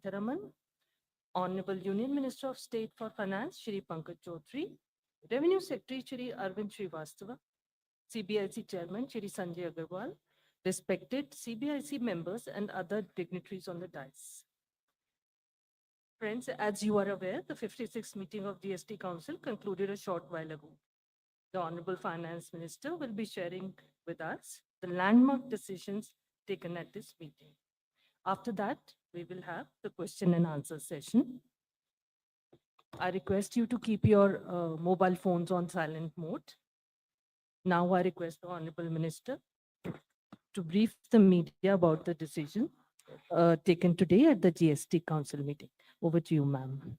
Sitharaman, Honorable Union Minister of State for Finance, Shri Pankaj Chaudhary, Revenue Secretary, Shri Arvind Srivastava, CBIC Chairman, Shri Sanjay Agarwal, respected CBIC members and other dignitaries on the dais. Friends, as you are aware, the 56th meeting of GST Council concluded a short while ago. The Honorable Finance Minister will be sharing with us the landmark decisions taken at this meeting. After that, we will have the question and answer session. I request you to keep your mobile phones on silent mode. Now I request the Honorable Minister to brief the media about the decision taken today at the GST Council meeting. Over to you, ma'am.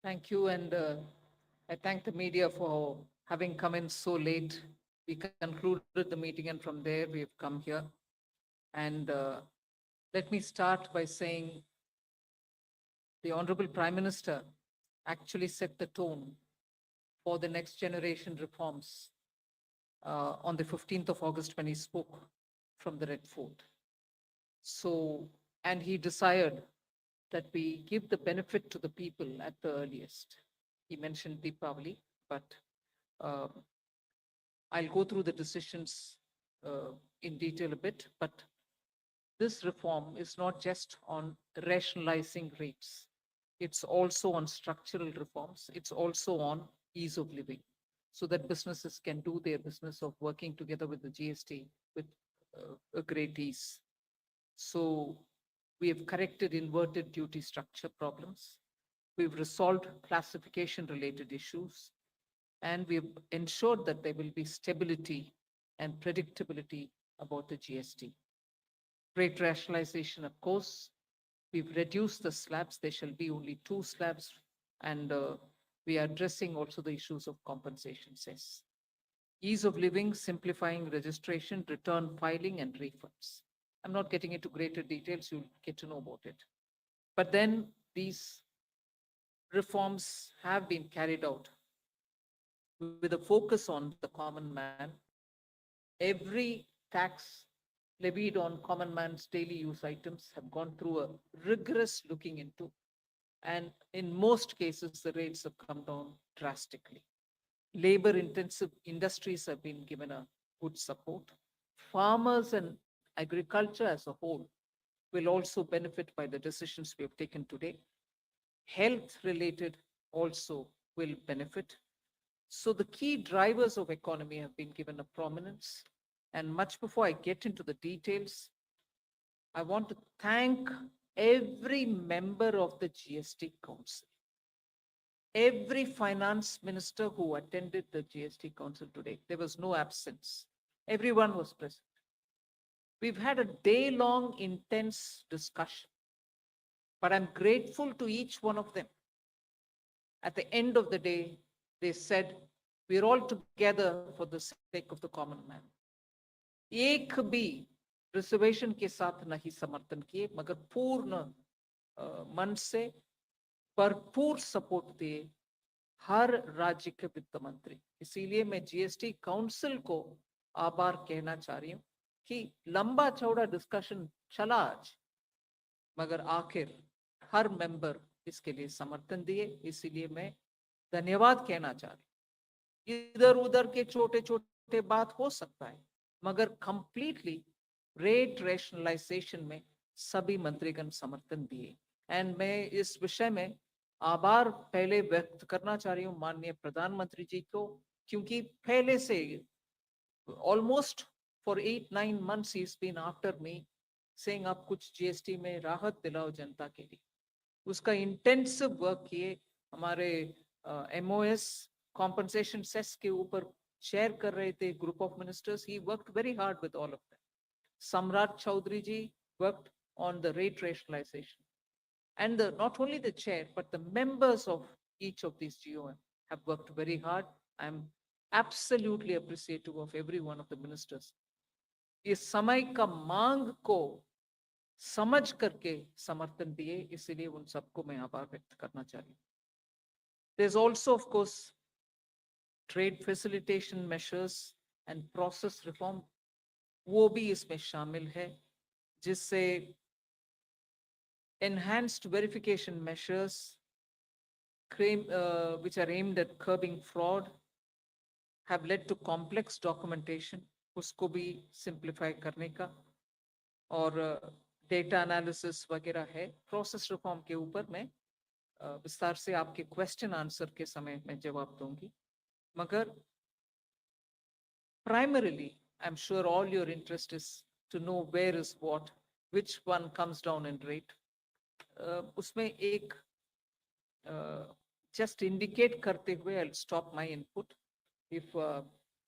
Thank you, and I thank the media for having come in so late. We concluded the meeting, and from there we have come here. And let me start by saying the Honorable Prime Minister actually set the tone for the next generation reforms on the 15th of August when he spoke from the Red Fort. So, and he desired that we give the benefit to the people at the earliest. He mentioned Deepavali, but I'll go through the decisions in detail a bit, but this reform is not just on rationalizing rates. It's also on structural reforms. It's also on ease of living, so that businesses can do their business of working together with the GST with a great ease. So we have corrected inverted duty structure problems. We've resolved classification related issues, and we've ensured that there will be stability and predictability about the GST. Rate rationalization, of course, we've reduced the slabs. There shall be only 2 slabs, and we are addressing also the issues of compensation cess. Ease of living, simplifying registration, return filing, and refunds. I'm not getting into greater details, you'll get to know about it. But then these reforms have been carried out with a focus on the common man. Every tax levied on common man's daily use items have gone through a rigorous looking into, and in most cases, the rates have come down drastically. Labor intensive industries have been given a good support. Farmers and agriculture as a whole will also benefit by the decisions we have taken today. Health related also will benefit. So the key drivers of economy have been given a prominence. And much before I get into the details, I want to thank every member of the GST Council, every finance minister who attended the GST Council today. There was no absence. Everyone was present. We've had a day-long intense discussion, but I'm grateful to each one of them. At the end of the day, they said, we're all together for the sake of the common man. एक भी reservation के साथ नहीं समर्थन किए, मगर पूर्ण मन से भरपूर सपोर्ट दिए हर राज्य के वित्त मंत्री. इसीलिए मैं जीएसटी काउंसिल को आभार कहना चाह रही हूँ कि लंबा चौड़ा डिस्कशन चला आज, मगर आखिर हर मेंबर इसके लिए समर्थन दिए. इसीलिए मैं धन्यवाद कहना चाह रही हूँ. इधर उधर के छोटे छोटे बात हो सकता है, मगर कंप्लीटली रेट रैशनलाइजेशन में सभी मंत्रीगण समर्थन दिए. एंड मैं इस विषय में आभार पहले व्यक्त करना चाह रही हूँ माननीय प्रधानमंत्री जी को, क्योंकि पहले से almost for 8-9 months he's been after me saying आप कुछ जीएसटी में राहत दिलाओ जनता के लिए. उसका इंटेंसिव वर्क किए. हमारे एमओएस कॉम्पनसेशन सेस के ऊपर शेयर कर रहे थे group of ministers. He worked very hard with all of them. Samrat Chaudhary ji worked on the rate rationalisation, and not only the chair but the members of each of these GOM have worked very hard. I'm absolutely appreciative of every one of the ministers. इस समय का मांग को समझ करके समर्थन दिए, इसलिए उन सबको मैं आभार व्यक्त करना चाह रही हूँ. There's also of course trade facilitation measures and process reform, वो भी इसमें शामिल है. जिससे enhanced verification measures which are aimed at curbing fraud have led to complex documentation, उसको भी simplify करने का, और डेटा एनालिसिस वगैरह है. प्रोसेस रिफॉर्म के ऊपर मैं विस्तार से आपके क्वेश्चन आंसर के समय में जवाब दूंगी. मगर primarily, I'm sure all your interest is to know where is what, which one comes down in rate. उसमें एक just indicate करते हुए I'll stop my input. If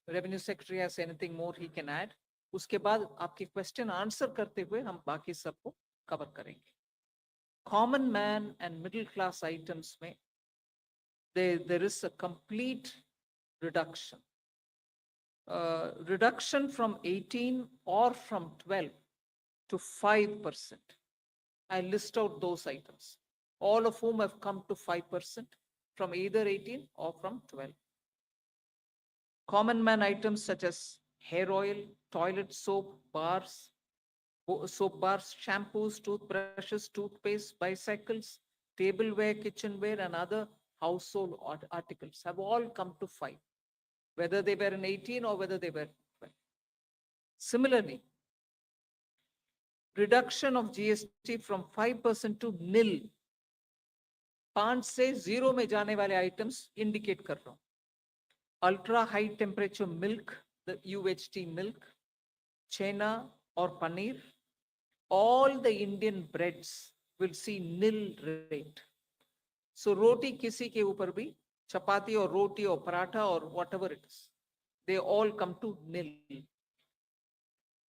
Revenue Secretary has anything more he can add. उसके बाद आपके question answer करते हुए हम बाकी सबको कवर करेंगे. Common man and middle class items में there is a complete reduction. Reduction from 18 or from 12 to 5%. I list out those items, all of whom have come to 5% from either 18 or from 12. Common man items such as hair oil, toilet soap, soap bars, shampoos, toothbrushes, toothpaste, bicycles, tableware, kitchenware, and other household articles have all come to 5, whether they were in 18 or whether they were 12. Similarly, reduction of GST from 5% to nil. 5 से 0 में जाने वाले items indicate कर रहा हूं. Ultra high temperature milk, the UHT milk, chena or paneer, all the Indian breads will see nil rate. So roti kisi ke upar bhi, chapati or roti or paratha or whatever it is, they all come to nil.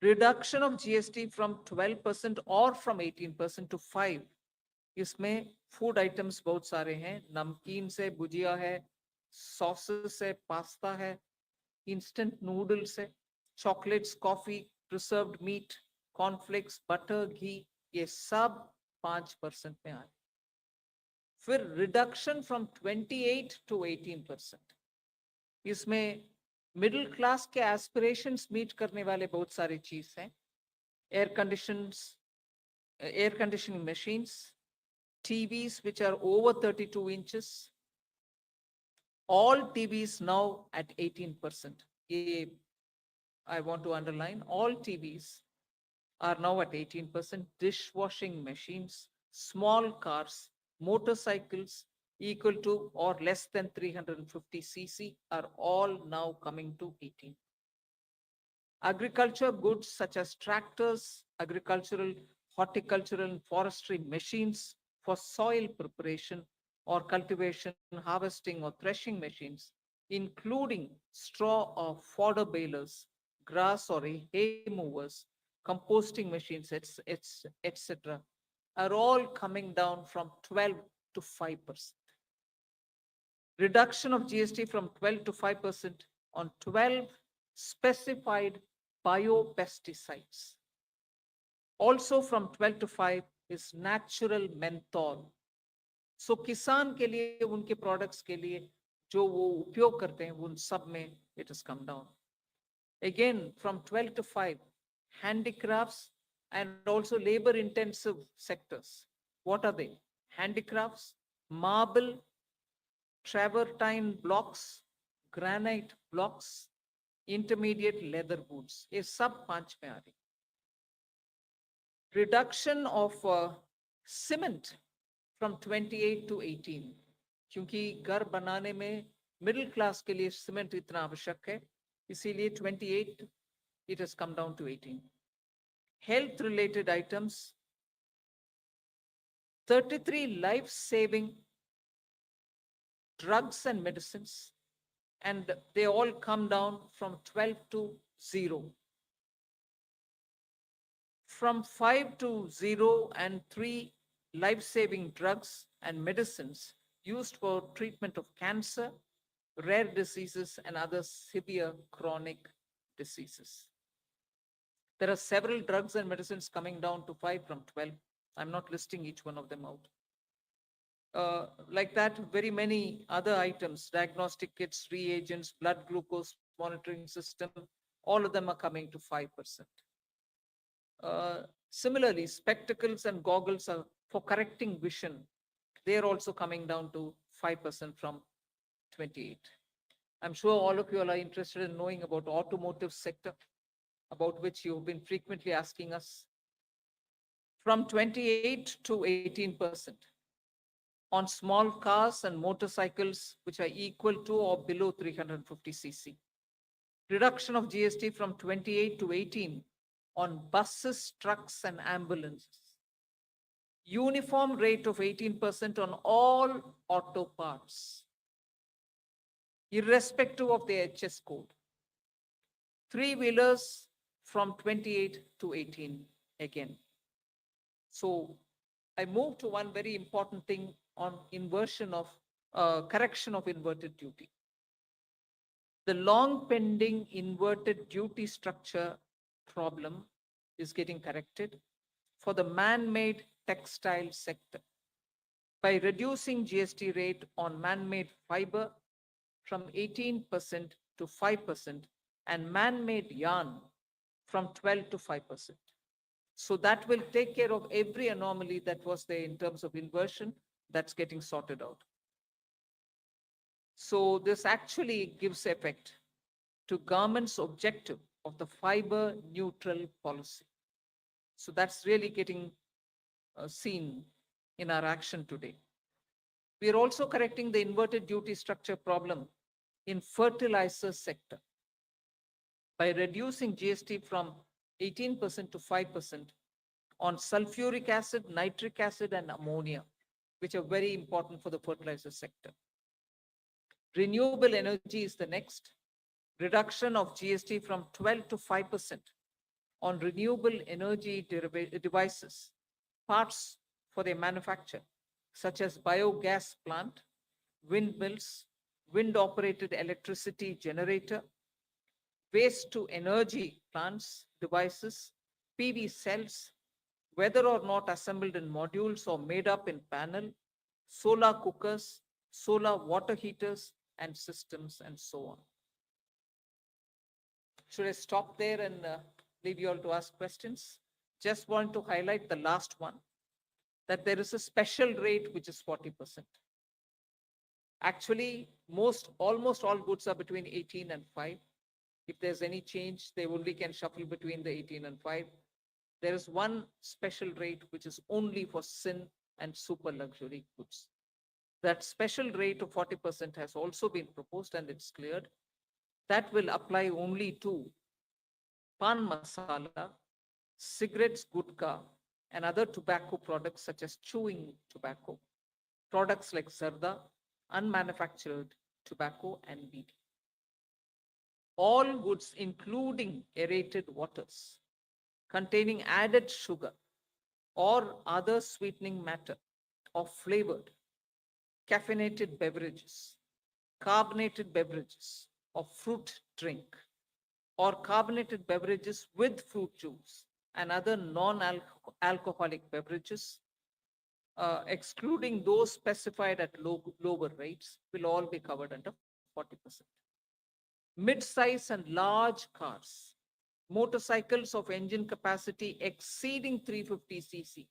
Reduction of GST from 12% or from 18% to 5. इसमें food items बहुत सारे हैं. नमकीन से भुजिया है, sauces है, pasta है, instant noodles है, chocolates, coffee, preserved meat, cornflakes, butter, ghee, ये सब 5% में आए. फिर रिडक्शन फ्रॉम 28 टू 18%. इसमें मिडिल क्लास के एस्पिरेशंस मीट करने वाले बहुत सारे चीज हैं. Air conditioning machines, TVs which are over 32 inches, all TVs now at 18%. I want to underline, all TVs are now at 18%. Dishwashing machines, small cars, motorcycles equal to or less than 350 cc are all now coming to 18. Agriculture goods such as tractors, agricultural, horticultural and forestry machines for soil preparation or cultivation, harvesting or threshing machines, including straw or fodder balers, grass or hay movers, composting machines, etc., are all coming down from 12 to 5%. Reduction of GST from 12 to 5% on 12 specified biopesticides. Also from 12 to 5 is natural menthol. So किसान के लिए, उनके products के लिए जो वो उपयोग करते हैं, उन सब में it has come down. Again, from 12 to 5, handicrafts and also labor intensive sectors. What are they? Handicrafts, marble, travertine blocks, granite blocks, intermediate leather goods. ये सब 5 में आ रही. Reduction of cement from 28 to 18. क्योंकि घर बनाने में मिडिल क्लास के लिए सीमेंट इतना आवश्यक है, इसीलिए 28 it has come down to 18. Health related items, 33 life saving drugs and medicines, and they all come down from 12 to 0. From 5 to 0 and 3 life-saving drugs and medicines used for treatment of cancer, rare diseases, and other severe chronic diseases. There are several drugs and medicines coming down to 5 from 12. I'm not listing each one of them out. Like that, very many other items, diagnostic kits, reagents, blood glucose monitoring system, all of them are coming to 5%. Similarly, spectacles and goggles are for correcting vision. They are also coming down to 5% from 28. I'm sure all of you all are interested in knowing about automotive sector, about which you've been frequently asking us. From 28 to 18% on small cars and motorcycles which are equal to or below 350 cc. Reduction of GST from 28 to 18 on buses, trucks, and ambulances. Uniform rate of 18% on all auto parts, irrespective of the HS code. Three-wheelers from 28 to 18 again. So I move to one very important thing on inversion of correction of inverted duty. The long pending inverted duty structure problem is getting corrected for the man-made textile sector by reducing GST rate on man-made fiber from 18% to 5% and man-made yarn from 12 to 5%. So that will take care of every anomaly that was there in terms of inversion that's getting sorted out. So this actually gives effect to government's objective of the fiber neutral policy. So that's really getting seen in our action today. We are also correcting the inverted duty structure problem in fertilizer sector by reducing GST from 18% to 5% on sulfuric acid, nitric acid, and ammonia, which are very important for the fertilizer sector. Renewable energy is the next. Reduction of GST from 12 to 5% on renewable energy devices, parts for their manufacture, such as biogas plant, windmills, wind-operated electricity generator, waste to energy plants, devices, PV cells, whether or not assembled in modules or made up in panel, solar cookers, solar water heaters, and systems, and so on. Should I stop there and leave you all to ask questions? Just want to highlight the last one, that there is a special rate which is 40%. Actually, almost all goods are between 18 and 5. If there's any change, they only can shuffle between the 18 and 5. There is one special rate which is only for sin and super luxury goods. That special rate of 40% has also been proposed and it's cleared. That will apply only to pan masala, cigarettes, gutka, and other tobacco products such as chewing tobacco, products like zarda, unmanufactured tobacco, and weed. All goods, including aerated waters, containing added sugar or other sweetening matter or flavored, caffeinated beverages, carbonated beverages or fruit drink, or carbonated beverages with fruit juice and other non-alcoholic beverages, excluding those specified at lower rates, will all be covered under 40%. Mid-size and large cars, motorcycles of engine capacity exceeding 350 cc,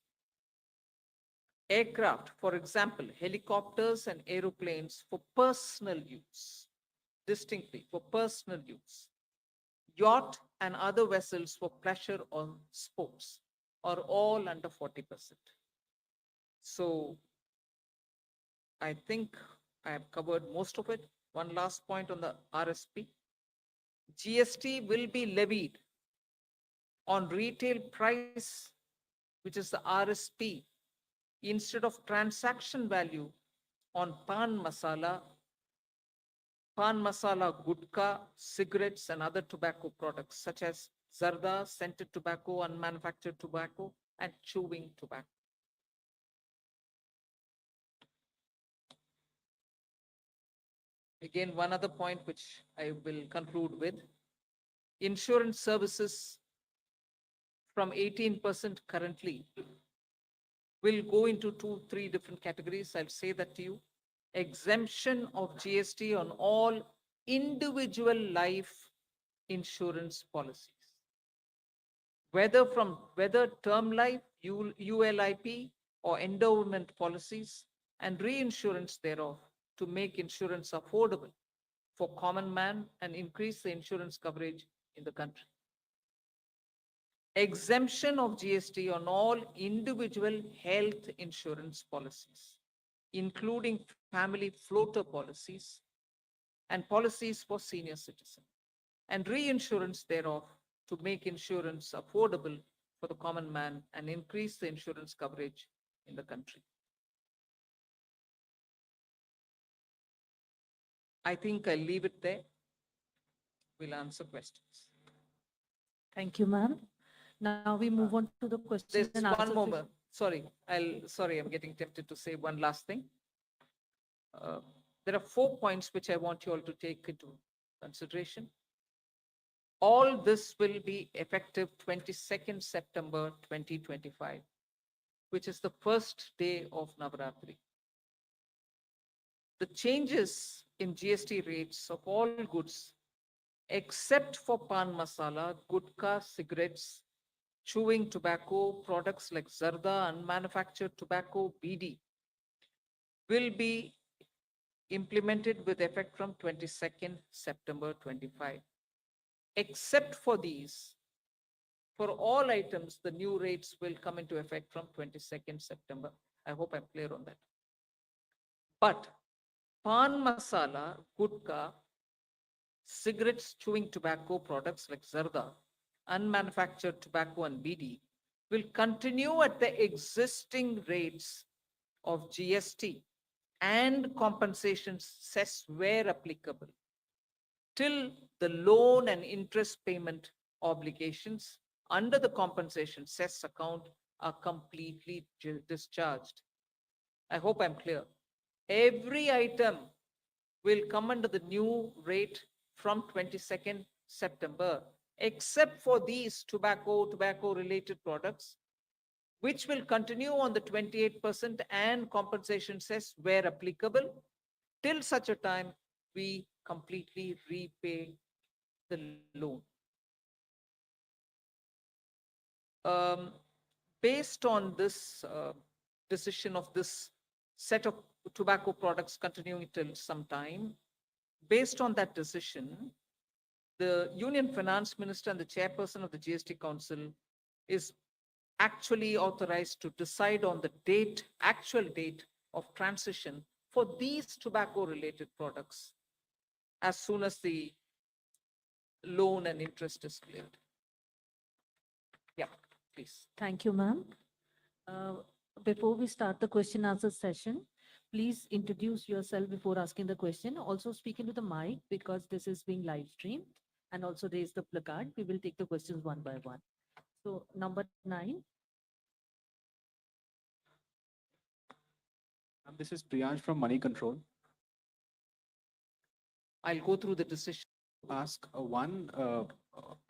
aircraft, for example, helicopters and aeroplanes for personal use, distinctly for personal use, yacht and other vessels for pleasure or sports are all under 40%. So I think I have covered most of it. One last point on the RSP. GST will be levied on retail price, which is the RSP, instead of transaction value on pan masala, gutka, cigarettes, and other tobacco products such as zarda, scented tobacco, unmanufactured tobacco, and chewing tobacco. Again, one other point which I will conclude with. Insurance services from 18% currently will go into 2-3 different categories. I'll say that to you. Exemption of GST on all individual life insurance policies. whether term life, ULIP, or endowment policies, and reinsurance thereof, to make insurance affordable for common man and increase the insurance coverage in the country. Exemption of GST on all individual health insurance policies, including family floater policies and policies for senior citizens, and reinsurance thereof, to make insurance affordable for the common man and increase the insurance coverage in the country. I think I'll leave it there. We'll answer questions. Thank you, ma'am. Now we move on to the question There's and answer one more. session. Sorry, I'm getting tempted to say one last thing. There are 4 points which I want you all to take into consideration. All this will be effective 22nd September 2025, which is the first day of Navaratri. The changes in GST rates of all goods, except for pan masala, gutka, cigarettes, chewing tobacco, products like zarda, unmanufactured tobacco, BD, will be implemented with effect from 22nd September 25. Except for these, for all items, the new rates will come into effect from 22nd September. I hope I'm clear on that. But pan masala, gutka, cigarettes, chewing tobacco, products like zarda, unmanufactured tobacco, and BD will continue at the existing rates of GST and compensation cess where applicable, till the loan and interest payment obligations under the compensation cess account are completely discharged. I hope I'm clear. Every item will come under the new rate from 22nd September, except for these tobacco-related products, which will continue on the 28% and compensation cess where applicable, till such a time we completely repay the loan. Based on this decision of this set of tobacco products continuing till some time, based on that decision, the Union Finance Minister and the Chairperson of the GST Council is actually authorized to decide on the actual date of transition for these tobacco-related products as soon as the loan and interest is cleared. Yeah, please. Thank you, ma'am. Before we start the question answer session, please introduce yourself before asking the question. Also speak into the mic because this is being live streamed, and also raise the placard. We will take the questions one by one. So number 9. This is Priyansh from Money Control. I'll go through the decision. Ask one,